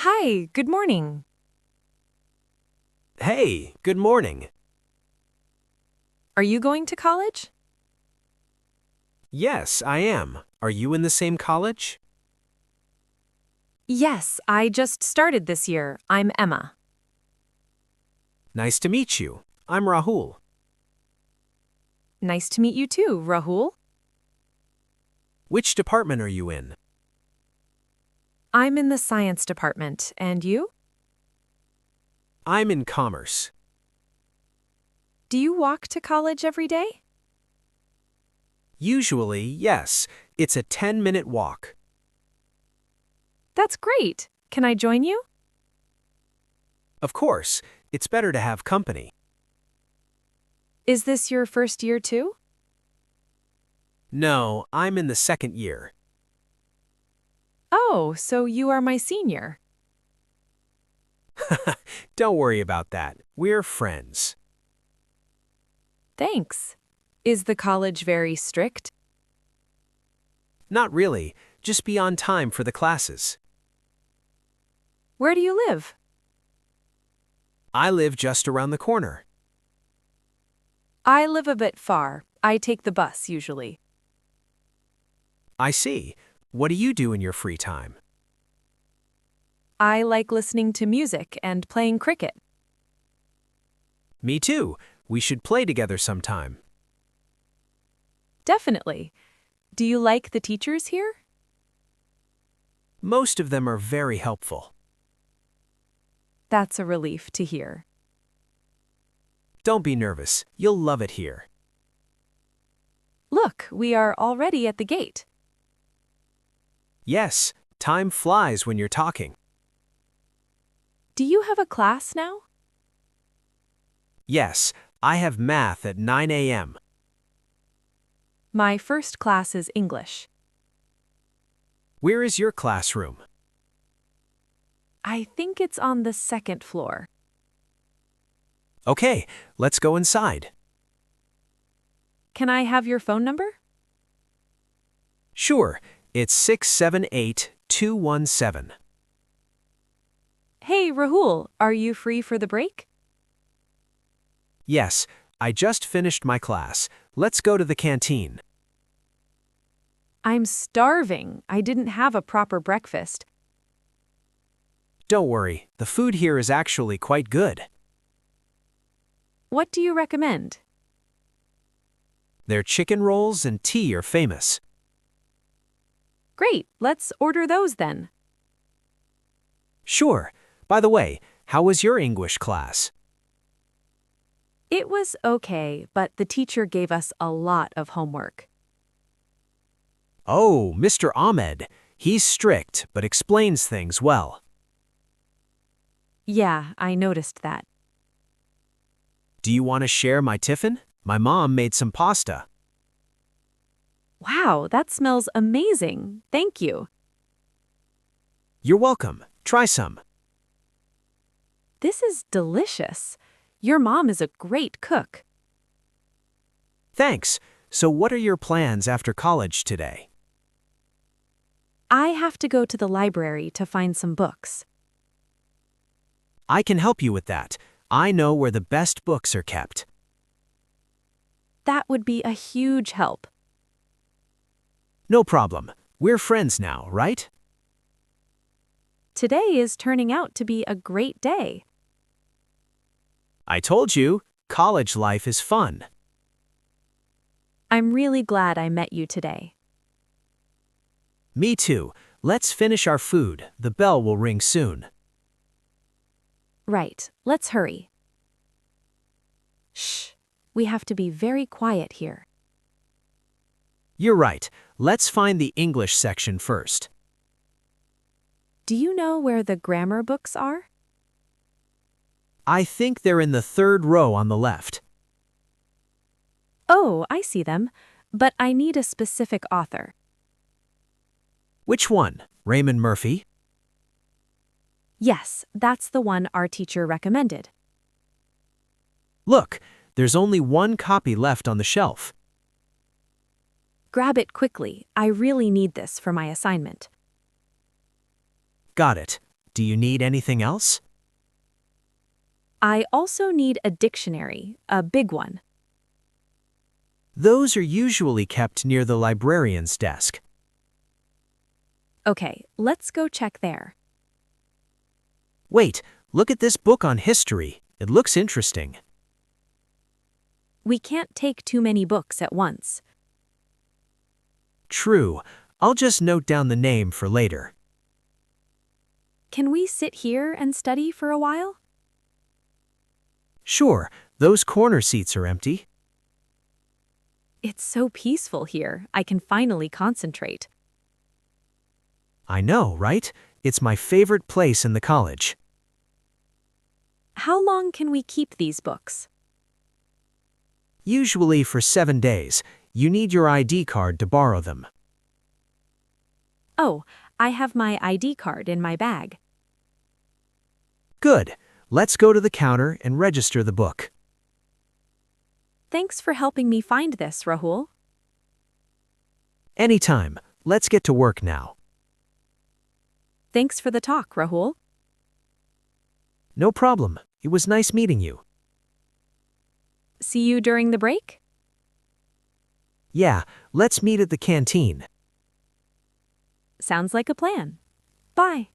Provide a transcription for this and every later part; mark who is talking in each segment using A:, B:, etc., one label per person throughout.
A: Hi, good morning.
B: Hey, good morning.
A: Are you going to college?
B: Yes, I am. Are you in the same college?
A: Yes, I just started this year. I'm Emma.
B: Nice to meet you. I'm Rahul.
A: Nice to meet you too, Rahul.
B: Which department are you in?
A: I'm in the science department, and you?
B: I'm in commerce.
A: Do you walk to college every day?
B: Usually, yes. It's a 10-minute walk.
A: That's great. Can I join you?
B: Of course, it's better to have company.
A: Is this your first year too?
B: No, I'm in the second year.
A: Oh, so you are my senior.
B: Don't worry about that. We're friends.
A: Thanks. Is the college very strict?
B: Not really. Just be on time for the classes.
A: Where do you live?
B: I live just around the corner.
A: I live a bit far. I take the bus usually.
B: I see. What do you do in your free time?
A: I like listening to music and playing cricket.
B: Me too. We should play together sometime.
A: Definitely. Do you like the teachers here?
B: Most of them are very helpful.
A: That's a relief to hear.
B: Don't be nervous. You'll love it here.
A: Look, we are already at the gate.
B: Yes, time flies when you're talking.
A: Do you have a class now?
B: Yes, I have math at 9 a.m.
A: My first class is English.
B: Where is your classroom?
A: I think it's on the second floor.
B: Okay, let's go inside.
A: Can I have your phone number?
B: Sure, it's 678-217.
A: Hey, Rahul, are you free for the break?
B: Yes, I just finished my class. Let's go to the canteen.
A: I'm starving. I didn't have a proper breakfast.
B: Don't worry, the food here is actually quite good.
A: What do you recommend?
B: Their chicken rolls and tea are famous.
A: Great, let's order those then.
B: Sure. By the way, how was your English class?
A: It was okay, but the teacher gave us a lot of homework.
B: Oh, Mr. Ahmed. He's strict, but explains things well.
A: Yeah, I noticed that.
B: Do you want to share my tiffin? My mom made some pasta.
A: Wow, that smells amazing. Thank you.
B: You're welcome. Try some.
A: This is delicious. Your mom is a great cook.
B: Thanks. So what are your plans after college today?
A: I have to go to the library to find some books.
B: I can help you with that. I know where the best books are kept.
A: That would be a huge help.
B: No problem. We're friends now, right?
A: Today is turning out to be a great day.
B: I told you, college life is fun.
A: I'm really glad I met you today.
B: Me too. Let's finish our food. The bell will ring soon.
A: Right, let's hurry. Shh, we have to be very quiet here.
B: You're right. Let's find the English section first.
A: Do you know where the grammar books are?
B: I think they're in the third row on the left.
A: Oh, I see them, but I need a specific author.
B: Which one? Raymond Murphy?
A: Yes, that's the one our teacher recommended.
B: Look, there's only one copy left on the shelf.
A: Grab it quickly. I really need this for my assignment.
B: Got it. Do you need anything else?
A: I also need a dictionary, a big one.
B: Those are usually kept near the librarian's desk.
A: Okay, let's go check there.
B: Wait, look at this book on history. It looks interesting.
A: We can't take too many books at once.
B: True. I'll just note down the name for later.
A: Can we sit here and study for a while?
B: Sure, those corner seats are empty.
A: It's so peaceful here. I can finally concentrate.
B: I know, right? It's my favorite place in the college.
A: How long can we keep these books?
B: Usually for 7 days. You need your ID card to borrow them.
A: Oh, I have my ID card in my bag.
B: Good. Let's go to the counter and register the book.
A: Thanks for helping me find this, Rahul.
B: Anytime. Let's get to work now.
A: Thanks for the talk, Rahul.
B: No problem. It was nice meeting you.
A: See you during the break?
B: Yeah, let's meet at the canteen.
A: Sounds like a plan. Bye.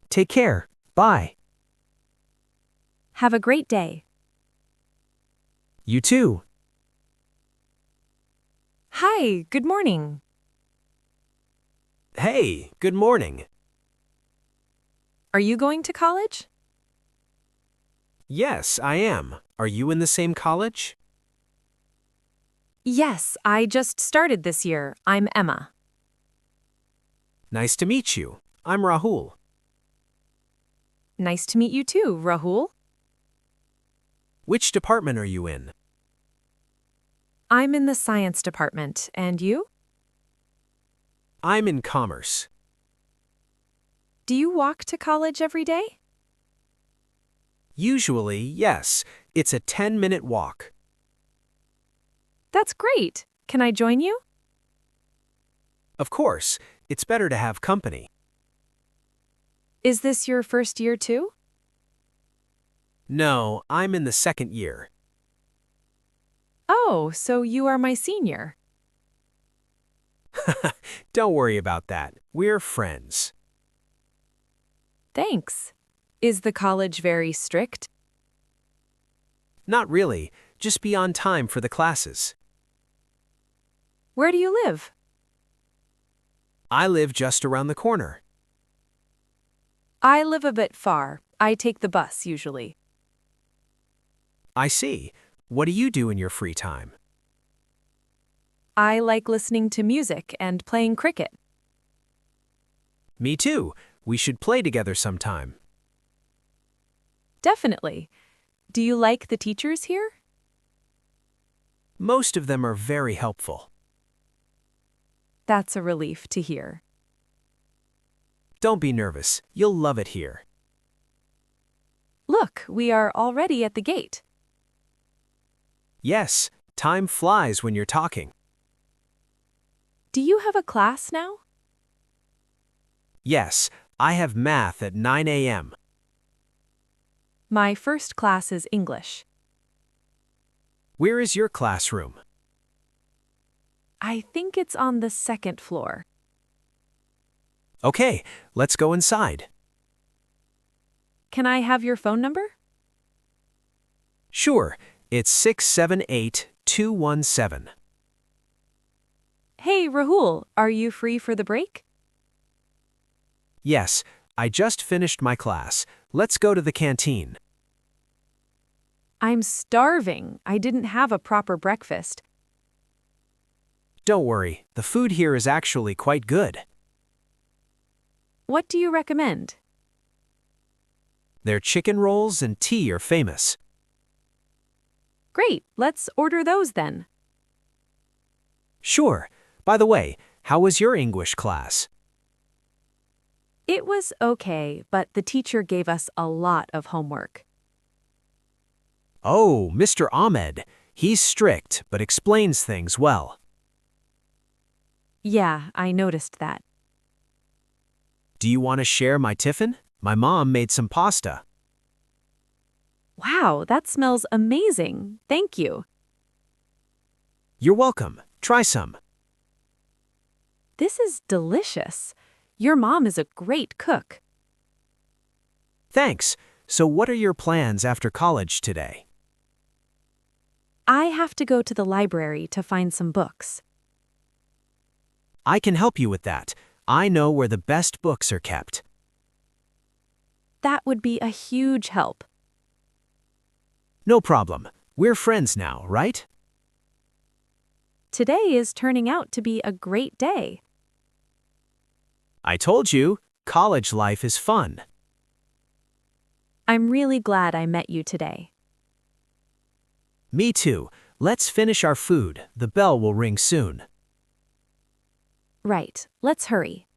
B: Take care. Bye.
A: Have a great day.
B: You too.
A: Hi, good morning.
B: Hey, good morning.
A: Are you going to college?
B: Yes, I am. Are you in the same college?
A: Yes, I just started this year. I'm Emma.
B: Nice to meet you. I'm Rahul.
A: Nice to meet you too, Rahul.
B: Which department are you in?
A: I'm in the science department, and you?
B: I'm in commerce.
A: Do you walk to college every day?
B: Usually, yes. It's a 10-minute walk.
A: That's great. Can I join you?
B: Of course, it's better to have company.
A: Is this your first year too?
B: No, I'm in the second year.
A: Oh, so you are my senior.
B: Don't worry about that. We're friends.
A: Thanks. Is the college very strict?
B: Not really. Just be on time for the classes.
A: Where do you live?
B: I live just around the corner.
A: I live a bit far. I take the bus usually.
B: I see. What do you do in your free time?
A: I like listening to music and playing cricket.
B: Me too. We should play together sometime.
A: Definitely. Do you like the teachers here?
B: Most of them are very helpful.
A: That's a relief to hear.
B: Don't be nervous. You'll love it here.
A: Look, we are already at the gate.
B: Yes, time flies when you're talking.
A: Do you have a class now?
B: Yes, I have math at 9 a.m.
A: My first class is English.
B: Where is your classroom?
A: I think it's on the second floor.
B: Okay, let's go inside.
A: Can I have your phone number?
B: Sure, it's 678-217.
A: Hey, Rahul, are you free for the break?
B: Yes, I just finished my class. Let's go to the canteen.
A: I'm starving. I didn't have a proper breakfast.
B: Don't worry, the food here is actually quite good.
A: What do you recommend?
B: Their chicken rolls and tea are famous.
A: Great, let's order those then.
B: Sure. By the way, how was your English class?
A: It was okay, but the teacher gave us a lot of homework.
B: Oh, Mr. Ahmed. He's strict, but explains things well.
A: Yeah, I noticed that.
B: Do you want to share my tiffin? My mom made some pasta.
A: Wow, that smells amazing. Thank you.
B: You're welcome. Try some.
A: This is delicious. Your mom is a great cook.
B: Thanks. So what are your plans after college today?
A: I have to go to the library to find some books.
B: I can help you with that. I know where the best books are kept.
A: That would be a huge help.
B: No problem. We're friends now, right?
A: Today is turning out to be a great day.
B: I told you, college life is fun.
A: I'm really glad I met you today.
B: Me too. Let's finish our food. The bell will ring soon.
A: Right, let's hurry.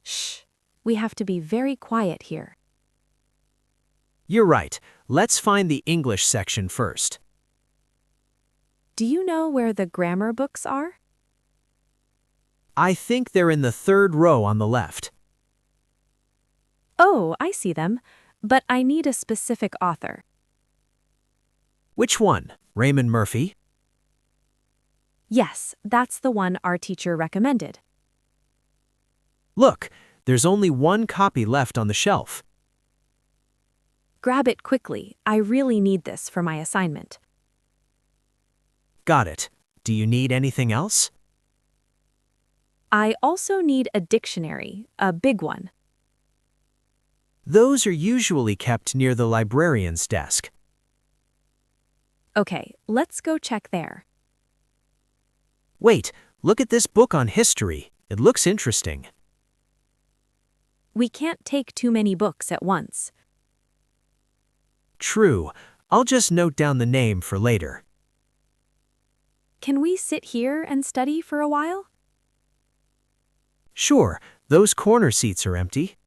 A: Shh, we have to be very quiet here.
B: You're right. Let's find the English section first.
A: Do you know where the grammar books are?
B: I think they're in the third row on the left.
A: Oh, I see them, but I need a specific author.
B: Which one? Raymond Murphy?
A: Yes, that's the one our teacher recommended.
B: Look, there's only one copy left on the shelf.
A: Grab it quickly. I really need this for my assignment.
B: Got it. Do you need anything else?
A: I also need a dictionary, a big one.
B: Those are usually kept near the librarian's desk.
A: Okay, let's go check there.
B: Wait, look at this book on history. It looks interesting.
A: We can't take too many books at once.
B: True. I'll just note down the name for later.
A: Can we sit here and study for a while?
B: Sure, those corner seats are empty.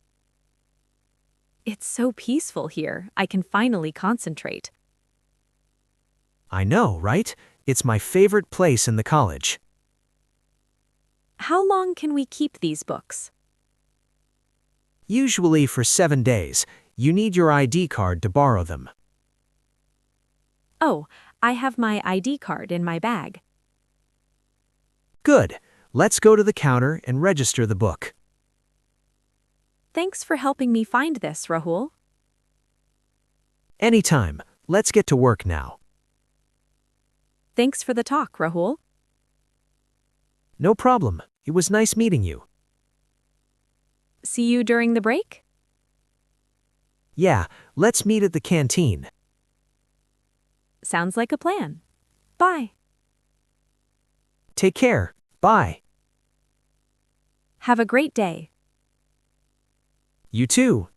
A: It's so peaceful here. I can finally concentrate.
B: I know, right? It's my favorite place in the college.
A: How long can we keep these books?
B: Usually for 7 days. You need your ID card to borrow them.
A: Oh, I have my ID card in my bag.
B: Good. Let's go to the counter and register the book.
A: Thanks for helping me find this, Rahul.
B: Anytime. Let's get to work now.
A: Thanks for the talk, Rahul.
B: No problem. It was nice meeting you.
A: See you during the break?
B: Yeah, let's meet at the canteen.
A: Sounds like a plan. Bye.
B: Take care. Bye.
A: Have a great day.
B: You too.